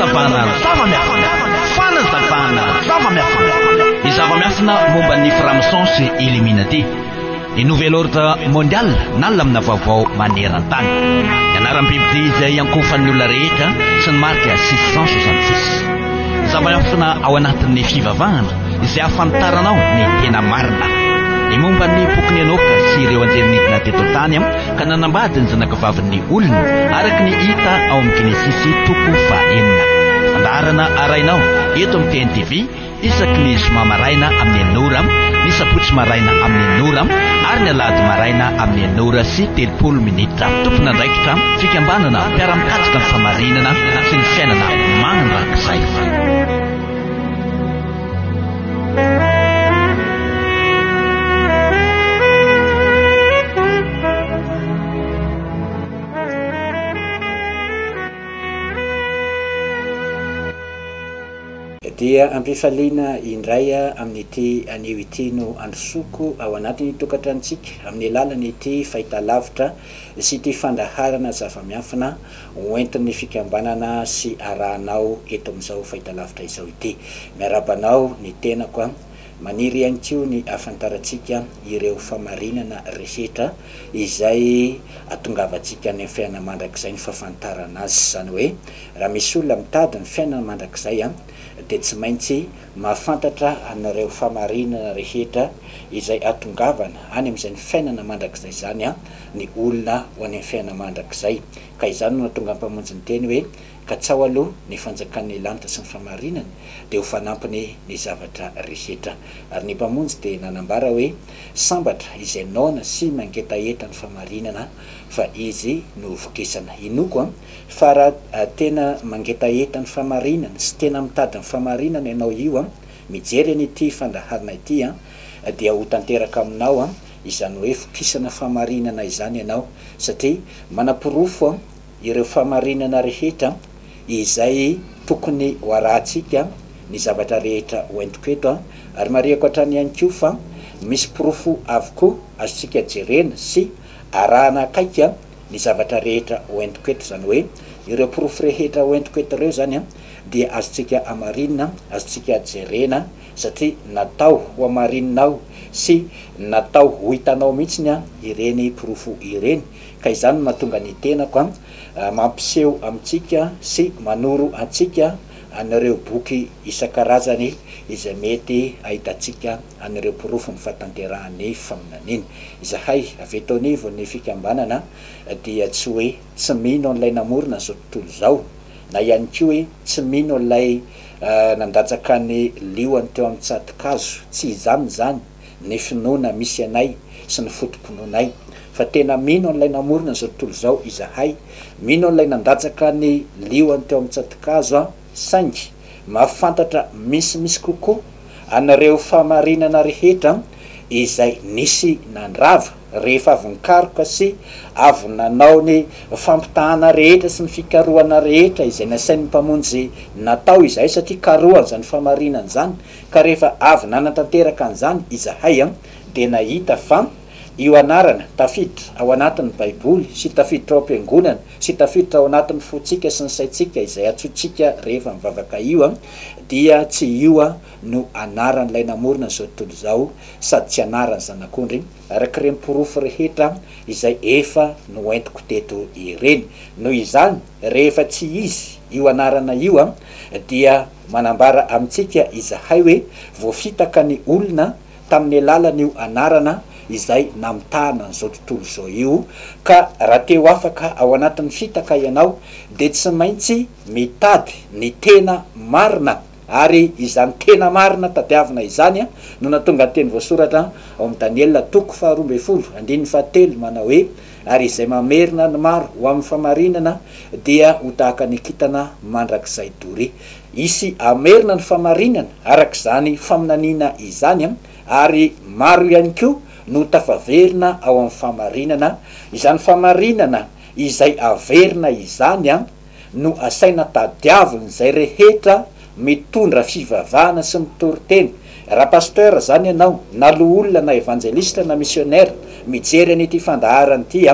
fanazavana zava-miafina fanazavana zava-miafina ny zava-miafina momba ny franc-maçon sy illuminati ny nouvel ordre mondial nalina amina vaovao maneran-tany ny anaram-biby izay ankofan'ny olona rehetra sy ny marika 666 zava-miafina ao anatin'ny fivavahana izay ahafantaranao ny tena marina ny momba ny boky ny enoka sy ireo anjelinidina teto tany ka nanambady ny zanakavavin'ny olona araka ny hita ao amin'ny Genesisy toko fahaenina fandaharana arainao eto amin'ny TNTV isaky ny zoma maraina amin'ny enora ny sabotsy maraina amin'ny enora ary ny alahady maraina amin'ny enora sy 30 minitra tompona andraikitra fikambanana mpiara-mikatsika ny famarinana sy ny fiainana manandrakizay dia ampifaliana indray amin'ity anio ity no androsoko ao anatin'ny tokantrantsika amin'ny lalany ity fahitalavitra sy ity fandaharana zava-miafina hoentin'ny fikambanana sy arahanao eto amin'izao fahitalavitra izao ity miarabanao ny tenako maniry ihany koa ny afantarantsika ireo famarinana rehetra izay atongavatsika ny fiainana mandrakizay ny fahafantarana azy zany hoe raha misy olona mitady ny fiainana mandrakizay dia tsy maintsy mahafantatra anareo famarinana rehetra izay atongavana any amin'izay ny fiainana mandrakizay zany ny olona ho any amin'ny fiainana mandrakizay ka izany no natonga mpamonjy ny teny hoe ka tsao aloha ny fanjakan'ny lanitra sy ny famarinana dia ho fanampiny ny zavatra rehetra ary ny mpamonjy dia nanambara hoe sambatra izay naona sy mangetaeta ny famarinana fa izy no vokesana inoko fa raha tena mangetaeta ny famarinana sy tena mitady ny famarinana ianao io mijery an'ity fandaharana ity dia ho tanteraka aminao izany hoe vokisana famarinana izany ianao satria manapirofo ireo famarinana rehetra izay tokony ho arahantsika ny zavatra rehetra hoentiko eto ary mariako hatrany ihany koa fa misy pirofo avokoa azotsika jerena sy arahana akaika ny zavatra rehetra hoentiko eto zany hoe ireo pirofo rehetra hoentiko eto ireo zany dia azotsika amarinina azotsika jerena satria natao ho amarininao sy natao ho hitanao mihitsiny ireny pirofo ireny ka izany no mahatonga ny tenako mampiseho amintsika sy manoro antsika anareo boky isan-karazany izay mety ahitantsika anareo pirofo ny fahatanterahany faminaniny izahay avy eto anivo ny fikambanana dia tsy hoe tsy mino an'ilay namorona zao tontolo zao na ihany koa hoe tsy mino an'ilay nandatsaka ny lioany teo amin'ny tsatikazo tsy izany zany ny finoana misy anay sy ny fotompononay fa tena mino an'ilay namorona zao tontolo zao izahay mino an'ilay nandatsaka ny lioany teo amin'ny tsatikazo saingy mahafantatra misimisy kokoa anareo famarinana rehetra izay nisy nandrava rehefa avy nikaroka sy avy nanao ny fampitahana rehetra sy ny fikarohana rehetra izay nasain'ny mpamonjy natao izahay satria karohana zany famarinana zany ka rehefa avy nanatanteraka an'izany izahay dia nahita fa io anarana tafiditra ao anatin'ny baiboly sy tafiditra ao am-piangonana sy tafiditra ao anatin'ny fotsika sy ny saitsika izay atsotsika rehefa mivavaka io dia tsy io no anaran'ilay namorona zao tontolo zao sady tsy anarany zanak'ondry araka ireny pirofo rehetra izay efa no entiko teto ireny noho izany rehefa tsy izy io anarana io dia manambara amintsika izahay hoe voafitaka ny olona tamin'ny alalan'io anarana izay namitahana n'izao tontolo zao io ka raha teo afaka ao anatin'ny fitaka ianao dia tsy maintsy mitady ny tena marina ary izany tena marina tadiavina izany no natonga teny voasoratra ao amin'ny Daniela toko 12:7 manao hoe ary izay mamerina ny maro ho amin'ny famarinana dia ho tahaka ny kitana mandrakizay dory isy amerina ny famarinana arak'izany faminaniana izany ary maro ihany koa no tafaverina ao amin'ny famarinana izany famarinana izay averina izany no asaina tadiavina izay rehetra mitondra fivavahana sy mitoriteny raha pasteur zany ianao na lo olona na evangeliste na missionnaire mijery an'ity fandaharana ity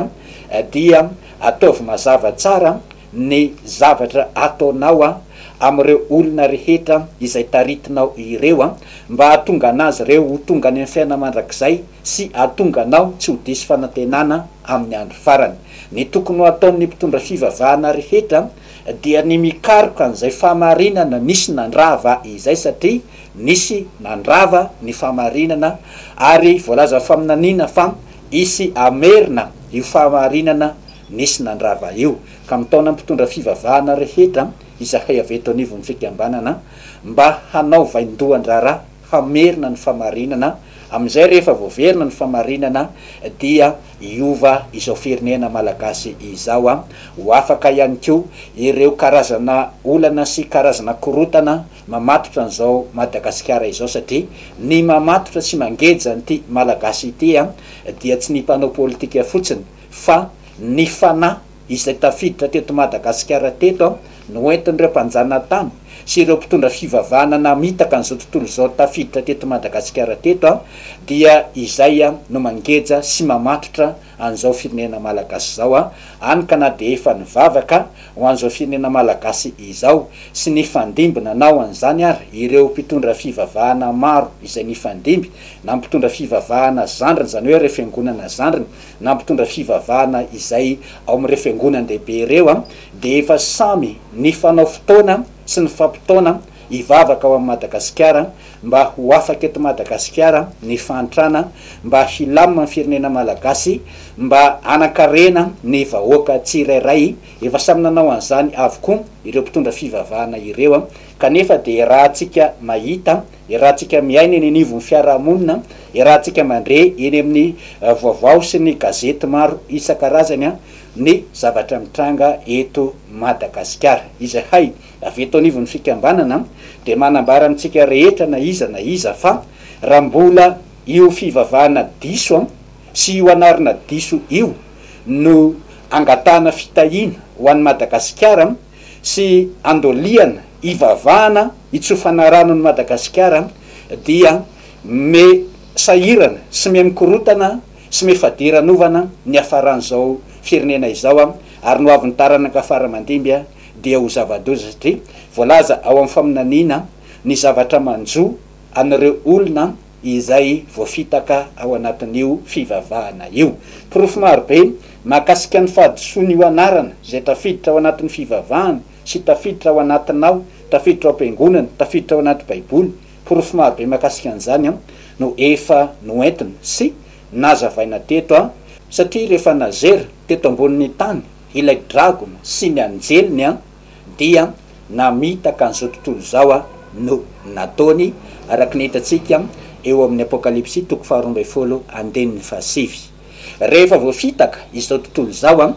dia ataovy mazava tsara ny zavatra ataonao am'ireo olona rehetra izay taritinao ireo mba hatonga anazy reo ho tonga any amin'ny fiaina mandrakizay sy atonganao tsy ho disy fanantenana amin'ny andro farany. Ny tokony ho ataon'ny mpitondra fivavahana rehetra dia ny mikaroka an'izay fahamarinana nisy nandrava izay satria nisy nandrava ny fahamarinana ary voalaza faminaniana fa isy amerina io fahamarinana nisy nandrava io. Ka mitaona mpitondra fivavahana rehetra izahay avy eto anivon'ny fikambanana mba hanao vaindohan-draharaha hamerina ny fahamarinana, amin'izay rehefa voaverina ny fahamarinana dia iova izao firenena malagasy izao ho afaka ihany koa ireo karazana olana sy karazana korotana mamatotra an'izao Madagasikara izao, satria ny mamatotra sy mangeja nyty malagasy ity dia tsy ny mpanao politika fotsiny fa ny fanahy izay tafiditra teto Madagasikara teto no entin'ireo mpanjana tany sy ireo mpitondra fivavahana namitaka an'izao tontolo izao tafiditra teto Madagasikara teto dia izay no mangeja sy mamatotra an'izao firenena malagasy izao anyka na de efa nivavaka ho an'izao firenena malagasy izao sy nifandimbina nao an'izany ary ireo mpitondra fivavahana maro izay nifandimby na mpitondra fivavahana zandriny, zany hoe refiangonana zandriny, na mpitondra fivavahana izay ao amin'ny refiangonan-dehibe ireo de efa samy nifanao fotoana sy ny fampitaona ivavaka ao amin'ny Madagasikara mba ho afaka eto Madagasikara ny fantrana mba hilamina ny firenena malagasy, mba anakarena ny vahoaka tsirairay. Efa samy nanao an'izany avokoa ireo mpitondra fivavahana ireo kanefa de raha tsika mahita, raha tsika miaina eny anivon'ny fiarahamonina, raha tsika mandre eny amin'ny vaovao sy ny gazety maro isan-karazany ny zavatra mitranga eto Madagasikara. Izahay avy eto anivon'ny fikambanana de manambara amintsika rehetra na iza fa raha mbola io fivavahana diso sy io anarana diso io no angatana fitahiana ho an'ny Madagasikara sy andoliana ivavahana itsofana rano ny Madagasikara dia me sahirana sy me mikorotana sy me fadiranovana ny afaran'izao firenena izao ary no avy ny taranaka afara mandimby dia ho zava-doza satria voalaza ao amin'ny faminaniana ny zavatra manjo an'ireo olona izay voafitaka ao anatin'io fivavahana io. Porofo marobe mahakasika ny fahadisoana io anarana zay tafiditra ao anatin'ny fivavahana sy tafiditra ao anatinao, tafiditra ao am-piangonana, tafiditra ao anaty baiboly, porofo marobe mahakasika an'izany no efa noentiny sy nazavaina teto satria rehefa nazera teto ambonin'ny tany ilay dragona sy ny anjeliny dia namitaka an'izao tontolo izao no nataony araka ny hitatsika eo amin'ny apokalipsy 12:7. Rehefa voafitaka izao tontolo izao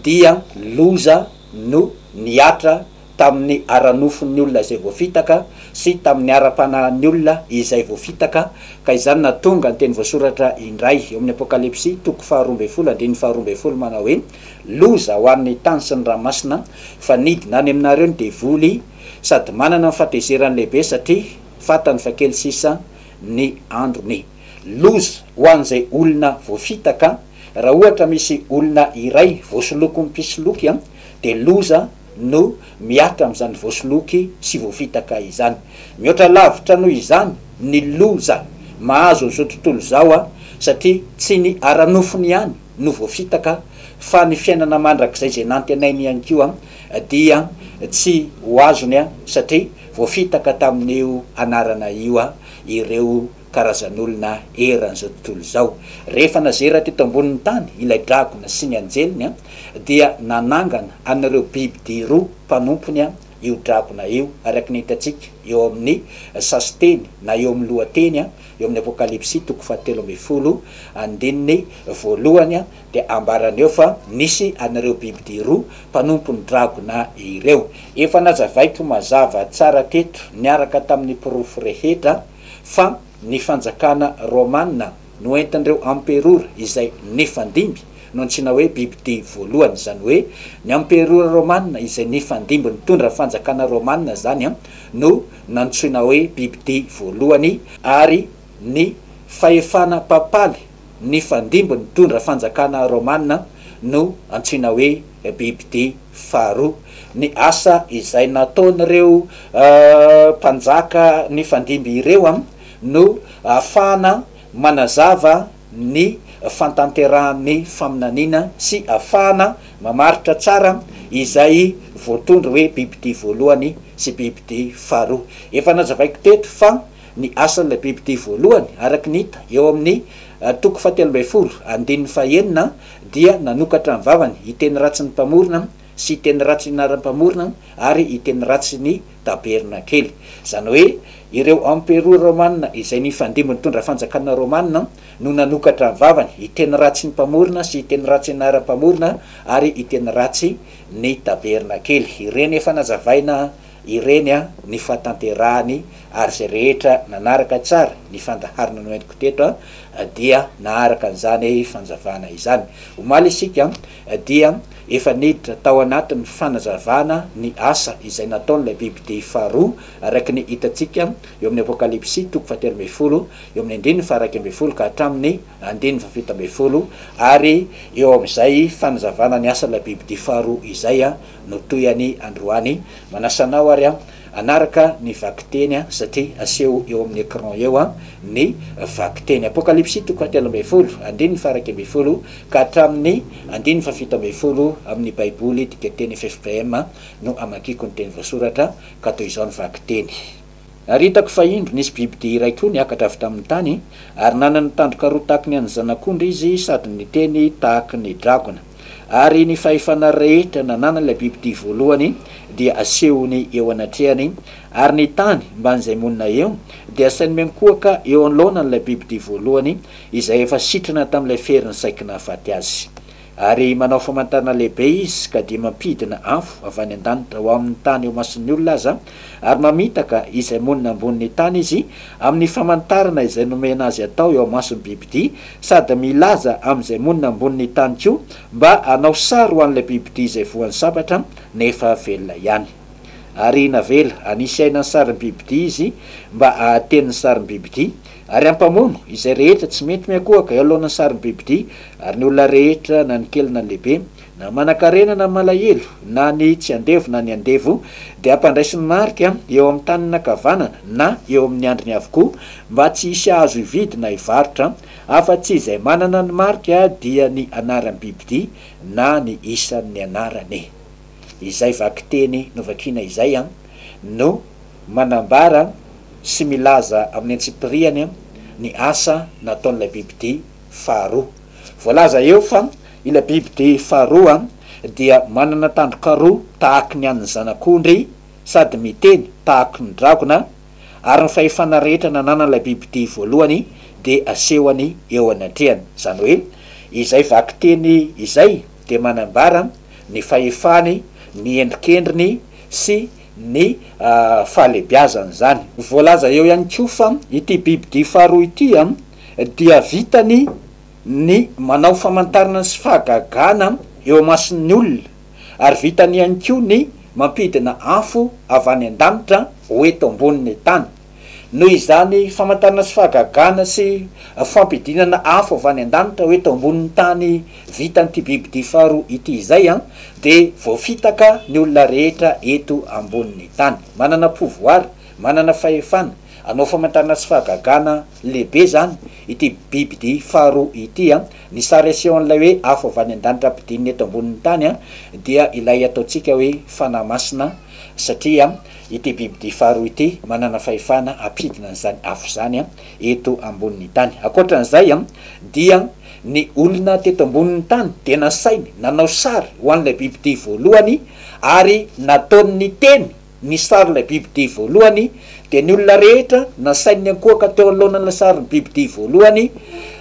dia loza no niatra tamin'ny aranofon'ny olona izay voafitaka sy tamin'ny ara-panahin'ny olona izay voafitaka. Ka izany na tonga ny teny voasoratra indray eo amin'ny apokalipsy 12:7 manao hoe loza ho an'ny tany sy ny ranomasina fa nidina any aminareo ny devoly sady manana ny fahatezerany lehibe satria fatany fa kely sisa ny androny. Loza ho an'izay olona voafitaka. Raha ohatra misy olona iray voasoloky mpisoloky de loza no miatra amin'izany voasoloky sy voafitaka izany. Mihoatra lavitra noho izany ny loza mahazo an'izao tontolo izao satria tsy ny aranofony ihany no voafitaka fa ny fiainana mandrakizay zay nantenainy ihany koa dia tsy ho azony satria voafitaka tamin'io anarana io ireo karazan'olona eran'izao tontolo izao. Rehefa nazera teto ambonin'ny tany ilay dragona sy ny anjeliny dia nanangana an'ireo biby diroa mpanompony io dragona io araka ny hitatsika eo amin'ny sasiteny na eo amin'ny lohateny eo amin'ny apokalipsy 17:1 dia ambarany eo fa nisy an'ireo biby diroa mpanompony dragona ireo. Efa nazavaiko mazava tsara teto niaraka tamin'ny porofo rehetra fa ny fanjakana romanina no entin'ireo amperora izay nifandimby no ntsina hoe bibidy voalohany, zany hoe ny amperora romanina izay nifandimby nitondra fanjakana romanina zany no nantsoina hoe bibidy voalohany, ary ny fahefana papaly ny fandimbo nitondra fanjakana romanna no antsoina hoe bibidia faharoa. Ny asa izay nataon'ireo mpanjaka ny fandimby ireo no ahafahana manazava ny fantanterahany faminaniana sy ahafahana mamaritra tsara izay voatondra hoe bibidia voalohany sy bibidia faharoa. Efa nazavaiko teto fa ny asan'ilay bibidia voalohany araky nita eo amin'ny toko 17 dia nanokatra ny vavany iteny ratsy ny mpamorona sy iteny ratsy inaram-pamorona ary iteny ratsy ny tabernakely. Zany hoe ireo empereur romanna izay nifandimby nitondra fanjakana romanna no nanokatra ny vavany iteny ratsy ny mpamorona sy iteny ratsy inaram-pamorona ary iteny ratsy ny tabernakely. Ireny efa nazavaina ireny ny fatanterahany ary zay rehetra nanaraka tsara ny fandaharana no entiko teto dia naharaka an'izany fanjavana izany. Omaly isika dia efa niditra tao anatin'ny fanazavana ny asa izay nataon'ilay bibidia faharoa araky ny hitatsika eo amin'ny apokalipsy toko 17 eo amin'ny 1:12 ka hatramin'ny 1:17 ary eo amin'izay fanazavana ny asan'ilay bibidia faharoa izay no toyany androany. Manasanao ary anaraka ny vakiteny satria aseho eo amin'ny écran eo ny vakiteny. Apokalipsy toko 17 1:12 ka hatramin'ny 1:17 amin'ny baiboly dikateny FFPM no amakiko ny teny voasoratra ka toy izao ny vakiteny. Aritako fa indro nisy bibidia iray koa niakatra avy tamin'ny tany ary nanana tandroka roa tahaka ny an'ny zanak'ondry izy sady niteny tahaka ny dragona. Ary ny fahefana rehetra nananan'ilay bibidia voalohany dia asehony eo anatrehany ary ny tany mban'izay monina eo dia asainy miankohaka eo anoloanan'ilay bibidia voalohany izay efa sitrana tamin'ilay feriny saikina afaty azy. Ary manao famantarana lehibe izy ka dia mampidina afo avy any an-danitra ho amin'ny tany eo mason'ny olona aza ary mamitaka izay monina ambonin'ny tany izy amin'ny famantarana izay nomena azy atao eo mason'ny bibidia sady milaza amin'izay monina ambonin'ny tany koa mba anao sary ho an'ilay bibidia izay voan'ny sabatra nefa velona ihany. Ary navela anisy aina ny sarin'ny bibidia izy mba ahaten'ny sarin'ny bibidia ary ampamono izay rehetra tsy mety miakohaka eo alohan'ny sarin'ny bibidia ary ny olona rehetra na ny kely na ny lehibe na manan-karena na malahelo na ny tsy andevo na ny andevo dia ampandraisiny marika eo amin'ny tany nakavanana na eo amin'ny andriny avokoa mba tsy hisy azo ividy na hivarotra afa-tsy izay manana ny marika dia ny anaran'ny bibidia na ny isan'ny anarany. Izay vakiteny novakina izay no manambara sy milaza amin'ny antsipiriany ny asa nataon'ilay bibidia faharoa. Voalaza eo fa ilay bibidia faharoa dia manana tandroka roa tahaka ny an'ny zanak'ondry sady miteny tahaka ny dragona ary ny fahefana rehetra nananan'ilay bibidia voalohany dia asehoany eo anatrehany. Zany hoe izay vakiteny izay dia manambara ny fahefany ny endrikendriny sy ny fahalebiazany zany. Voalaza eo ihany koa fa ity bibidia faharoa ity dia vitany ny manao famantarana sy fahagagana eo mason'ny olona ary vitany ihany koa ny mampidina afo avy any an-danitra hoeto ambonin'ny tany. Noho izany famantarana sy fahagagana sy fampidinana afo avy any an-danitra hoeto ambonin'ny tany vitan'ity bibidia faharoa ity izay dia voafitaka ny olona rehetra eto ambonin'ny tany. Manana pouvoir, manana fahefana anao famantarana sy fahagagana lehibe zany ity bibidia faharoa ity. Ny sary asehoan'ilay hoe afo avy any an-danitra ampidinina eto ambonin'ny tany dia ilay ataontsika hoe fanahy masina satria ity bibidia faharoa ity manana fahefana ampidina n'izany afo zany eto ambonin'ny tany. Akoatran'izay dia ny olona teto ambonin'ny tany dia nasainy nanao sary ho an'ilay bibidia voalohany ary nataony ny teny ny sary'ilay bibidia voalohany dia ny olona rehetra nasainy ny ankohaka teo alohan'ilay sarin'ny bibidia voalohany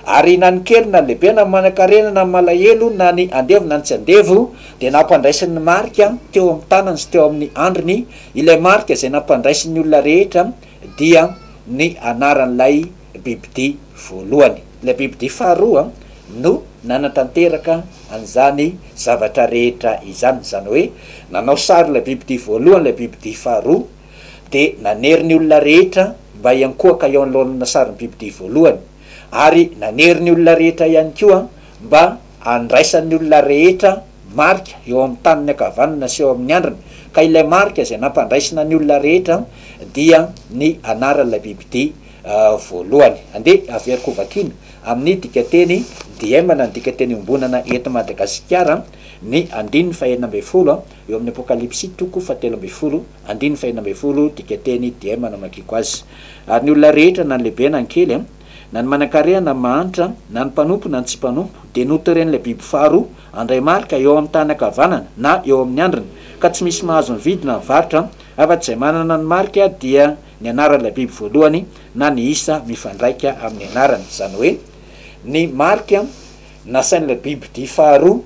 ary na ny kely na lehibe na manan-karena na malahelo na ny andevo na ny tsy andevo dia nampandraisin'ny marika teo amin'ny tanany sy teo amin'ny andriny. Ilay marika izay nampandraisin'ny olona rehetra dia ny anaran'ilay bibidia voalohany. Ilay bibidia faharoa no nanatanteraka an'izany zavatra rehetra izany. Zany hoe nanao sary ilay bibidia voalohany ilay bibidia faharoa dia nanery ny olona rehetra mba hiankohaka eo anoloana sarin'ny bibidia voalohany ary nanery ny olona rehetra ihany koa mba andraisan'ny olona rehetra marika eo amin'ny taniny akavanana sy eo amin'ny andriny. Ka ilay marika zay nampandraisina ny olona rehetra dia ny anaran'ilay bibidia voalohany. Andeha averiko vakina amin'ny dikateny diemana ny dikateny ombonana eto Madagasikara ny 2:40 eo amin'ny apokalipsy toko 7:10 2:40 dikateny diemana makiko azy. Ary ny olona rehetra na ny lehibe na ny kely na ny manan-karea na mahantra na ny mpanompo na ny tsy mpanompo dia notoren'ilay biby faharoa andray marika eo amin'ny tany ankavanana na eo amin'ny andriny, ka tsy misy mahazo mividina mivarotra afa-tsy izay manana ny marika dia ny anaran'ilay biby voalohany na ny isa mifandraika amin'ny anarany. Zany hoe ny marika nasain'ilay biby dia faharoa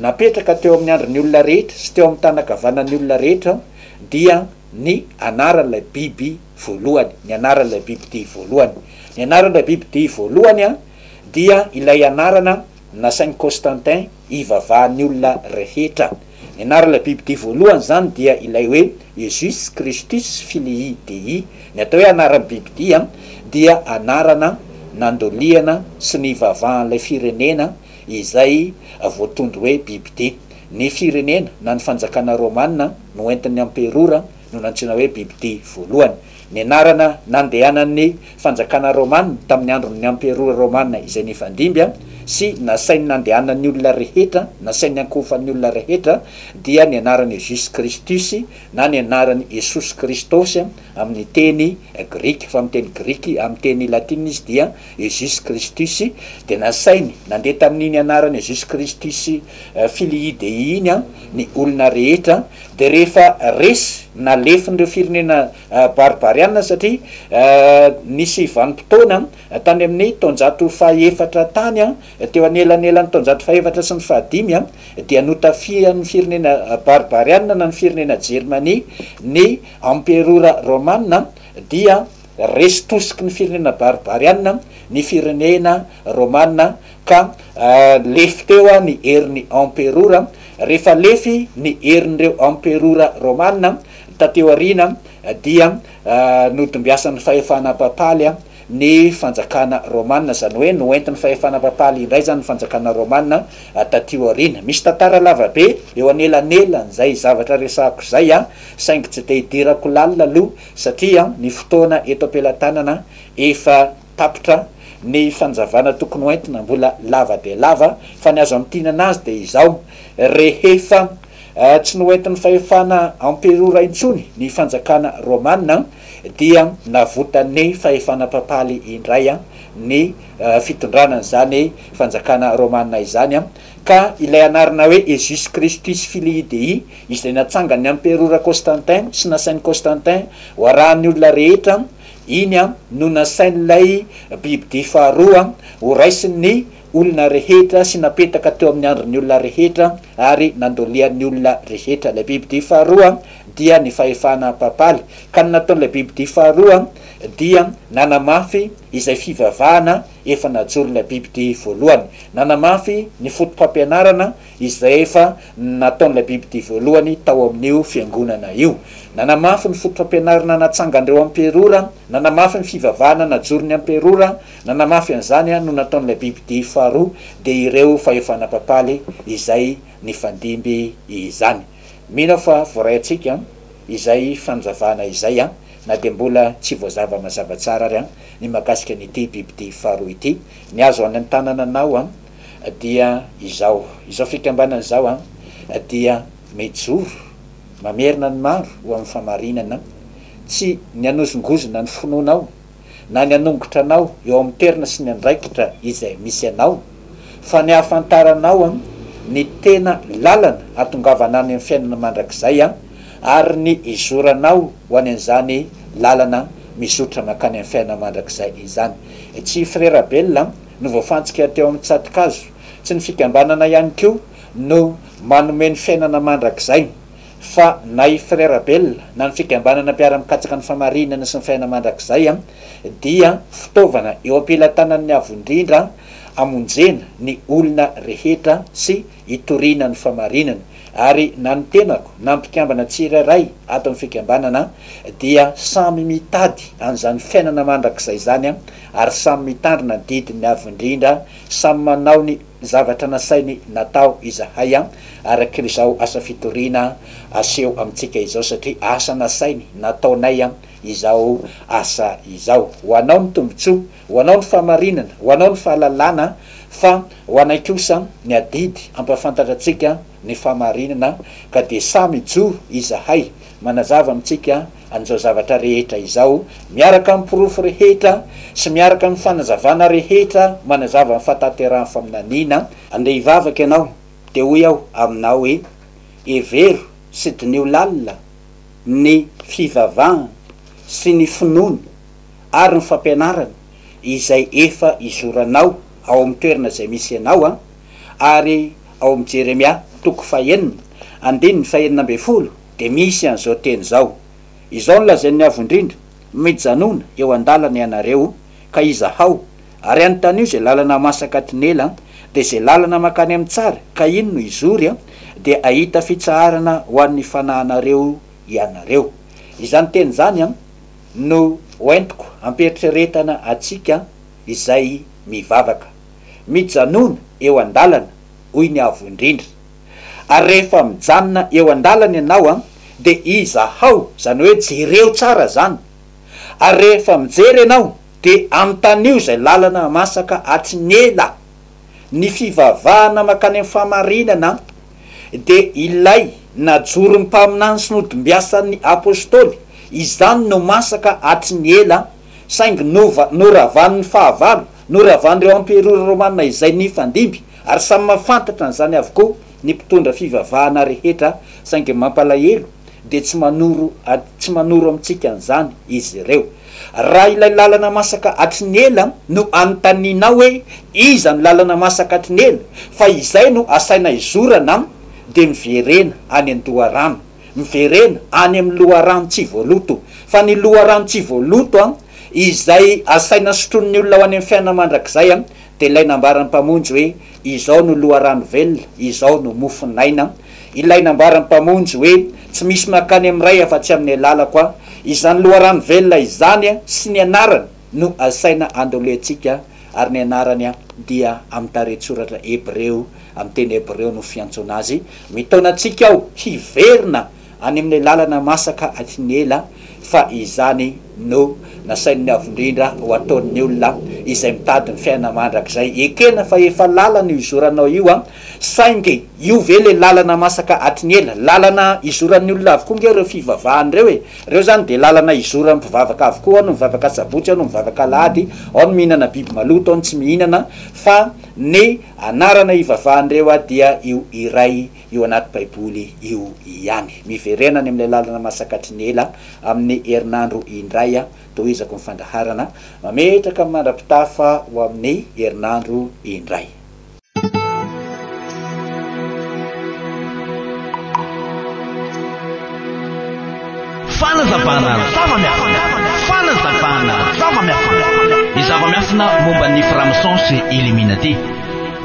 napetraka teo amin'ny andriny olona rehetra sy teo amin'ny tany ankavanan'ny olona rehetra dia ny anaran'ilay biby voalohany, ny anaran'ilay biby dia voalohany. Ny anaran'ilay biby dia voalohany dia ilay anarana nasain'i Constantin ivavahan'ny olona rehetra. Ny anaran'ilay biby dia voalohany zany dia ilay hoe Jesus Christus Filii Dei. Ny atao hoe anaran'ny biby dia anarana nandoliana sy ny ivavahan'ilay firenena izay voatondro hoe bibidia. Ny firenena na ny fanjakana romanina no entin'ny amperora no nantsina hoe bibidia voalohany. Ny anarana nandehanan'ny fanjakana romanina tamin'ny andron'ny amperora romanina izay nifandimby sy nasainy nandehanan'ny olona rehetra, nasainy ankofan'ny olona rehetra dia ny anaran'i Jesus Christus na ny anaran'i Jesus Christos amin'ny teny grika, fa amin'ny teny grika, amin'ny teny latina izy dia Jesus Christus. Dia nasainy nandeha tamin'iny anaran'i Jesus Christus Filii Dei iny ny olona rehetra. Dia rehefa resy nalefin'ireo firenena barbariana satria nisy vanim-potoana tany amin'ny taonjato fahaefatra tany teo anelanelan'ny taonjato fahaefatra sy ny fahadimy dia notafian'ny firenena barbariana na ny firenena Jermania ny amperora romanina dia resy tosiky ny firenena barbariana ny firenena romanina ka lefy teo ny herin'ny amperora. Rehefa lefy ny herin'ireo amperora romanina tateo arina dia notombiasan'ny fahefana papaly ny fanjakana romanina, zany hoe noentin'ny fahefana papaly indray zany ny fanjakana romanina tateo arina. Misy tantara lavabe eo anelanelan'izay zavatra resahako zay saingy tsy de hidirako lalina aloha satria ny fotoana eto am-pelantanana efa tapitra ny fanjavana tokony hoentina mbola lava de lava, fa ny azo amin'tinana azy de izao rehefa tsy noentin'ny fahefana amperora intsony ny fanjakana romanina dia navotan'ny fahefana papaly indray ny fitondrana zany fanjakana romanina izany ka ilay anarana hoe Jesus Christus Filii Dei izay natsangany amperora Constantin sy nasain'ny Constantin ho arahan'ny olona rehetra iny no nasain'ilay bibidia faharoa ho raisin'ny olona rehetra sy napetaka teo amin'ny andron'ny olona rehetra ary nandolian'ny olona rehetra. Ilay bibidia faharoa dia ny fahefana papaly, ka ny nataon'ilay bibidia faharoa dia nanamafy izay fivavahana efa najoron'ilay bibidia voalohany, nanamafy ny fotom-pampianarana izay efa nataon'ilay bibidia voalohany tao amin'io fiangonana io, nanamafy ny fotom-pampianarana natsangandreo amperora, nanamafy ny fivavahana najoron'ny amperora, nanamafy an'izany no nataon'ilay bibidia faharoa dia ireo fahefana papaly izay nifandimby izany. Mino fa voray atsika izay fanjavana izay na dia mbola tsy voazava mazava tsara ary ny mahakasika n'ity bibidia faharoa ity. Ny azo any an-tanana anao dia izao fikambanana izao dia mijoro mamerina ny maro ho amin'ny famarinana, tsy ny anozongozona ny finoanao na ny anongotra anao eo amin'ny toerana sy ny andraikitra izay misy anao, fa ny ahafantaranao ny tena lalana atongavana any amin'ny fiainana mandrakizay ary ny izoranao ho any an'izany lalana mizotra makany amin'ny fiainana mandrakizay izany. Tsy frera belona no voafantsika teo amin'ny tsatokazo, tsy ny fikambanana ihany koa no manome ny fiainana mandrakizay, fa na i frera belona na ny fikambanana mpiara-mikatsaka ny famarinana sy ny fiainana mandrakizay dia fitaovana eo am-pelantanan'ny avo indrindra amonjena ny olona rehetra sy itoriana ny famarinana. Ary na ny tenako na mpikambana tsirairay ato amin'ny fikambanana dia samy mitady an'izany fiainana mandrakizay zany ary samy mitandrina ny didiny avy indrindra, samy manao ny zavatra nasainy natao izahay arak'izao asa fitoriana aseho amintsika izao, satria asa nasainy nataonay izao asa izao. Ho anao ny tombontsoa, ho anao ny famarinana, ho anao ny fahalalana, fa ho anay kosa ny adidy ampafantatra atsika ny famarinana, ka de samy joro izahay manazava amintsika an'izao zavatra rehetra izao, miaraka amin'ny pirofo rehetra sy miaraka amin'ny fanazavana rehetra manazava amin'ny fataterahany faminaniana. Andeha hivavaka ianao de hoy aho aminao hoe evero sy dinio lalina ny fivavahana sy ny finoany ary ny fampianarana izay efa izoranao ao amin'ny toerana izay misy ianao ary ao amin'ny Jeremia toko 4:9 de misy an'izao teny zao: izao no lazain'ny avo indrindra mijanona eo andalana ianareo ka izahao, ary anontany io zay lalana masaka tinela de zay lalana makany amin'ny tsara ka ino no izory de ahita fitsaharana ho an'ny fanahanareo ianareo. Izany teny zany no hoentiko ampieritrretana atsika izay mivavaka, mijanona eo andalana hoy ny avo indrindra. Ary rehefa mijanona eo andalana ianao de izahao, zany hoe jereo tsara zany. Ary rehefa mijery ianao de anontany io zay lalana masaka atrinyela, ny fivavahana makany amin'ny famarinana de ilay najoro ny mpaminany sy nodombiasan'ny apôstôly, izany no masaka atrinyela, saingy noravan'ny fahavalo, noravan'ireo amperora romanina izay nifandimby, ary samy mafantatra n'izany avokoa ny mpitondra fivavahana rehetra, saingy mampalahelo de tsy manoro amintsika an'izany izy ireo. Raha ilay lalana masaka atrinyela no anontanianao hoe iza ny lalana masaka atrinyela, fa izay no asaina izorana de miverena any an-doharano, miverena any amin'ny loharano tsy voaloto. Fa ny loharano tsy voaloto izay asaina sotronin'ny olona ho any amin'ny fiainana mandrakizay de ilay nambaran'ny mpamonjy hoe izao no loharano velona, izao no mofinaina. Ilay nambaran'ny mpamonjy hoe tsy misy makany amin'ray afa-tsy amin'ny alalako izany loharano velona izany sy ny anarany no asaina andolentsika, ary ny anarany dia amin'ny taretsoratra Hebreo, amin'ny teny Hebreo no fiantsoana azy. Mitaonantsika ao hiverina any amin'ny lalana masaka atrinyela, fa izany no nasain'ny avo indrindra ho ataon'ny olona izay mitady ny fiainana mandrakizay. Ekena fa efa lalana io izoranao io saingy io ve le lalana masaka atrinyela, lalana izoran'ny olona avokoa nge reo fivavahany reo reo zany de lalana izoran'ny mpivavaka avokoa, ao no mivavaka sabotsy, ao no mivavaka lahady, ao no mihinana biby maloto, ao no tsy mihinana, fa ny anarana ivavahan'ireo dia io iray io anaty baiboly io ihany. Miverenany amin'ilay lalana masaka atrinyela amin'ny herinandro indray tohizako ny fandraharana, mametraka amin'ny mandra-pitafa ho amin'ny herinandro indray. Fanazavana ny zava-miafina momba ny franc-maçon Illuminati,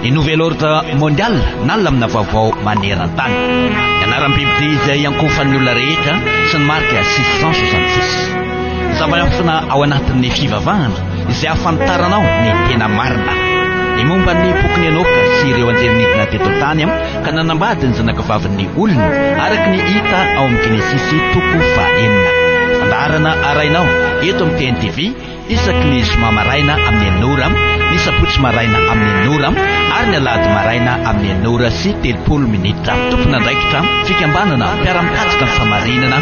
ny nouvel ordre mondial nalamina vaovao maneran-tany. Ny anaran'ny biby izay ankofan'ny olona rehetra sy ny marika 666. Zava-miafina ao anatin'ny fivavahana izay ahafantaranao ny tena marina. Ny momba ny pokony enoka sy ireo anjery-nidina teto tany ka nanambady ny zanakavavin'ny olona araky ny hita ao amin'ny Genesisy toko 4. Fandaharana arainao eto amin'ny TNTV isaky ny zoma maraina amin'ny 9h, ny sabotsy maraina amin'ny 9h ary ny alahady maraina amin'ny 9h sy 30 minitra. Tompon'andraikitra fikambanana mpiara-mikatsika ny famarinana